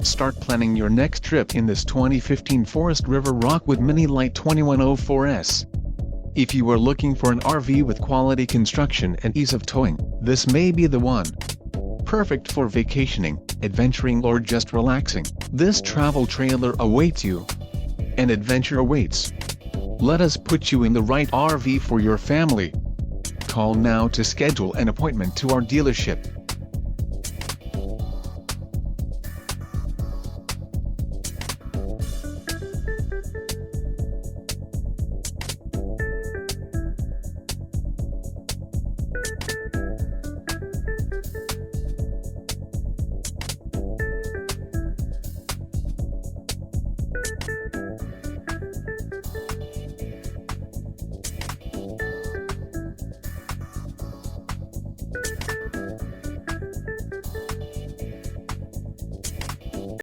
Start planning your next trip in this 2015 Forest River Rockwood Mini Lite 2104S. If you are looking for an RV with quality construction and ease of towing, this may be the one. Perfect for vacationing, adventuring or just relaxing, this travel trailer awaits you. An adventure awaits. Let us put you in the right RV for your family. Call now to schedule an appointment to our dealership.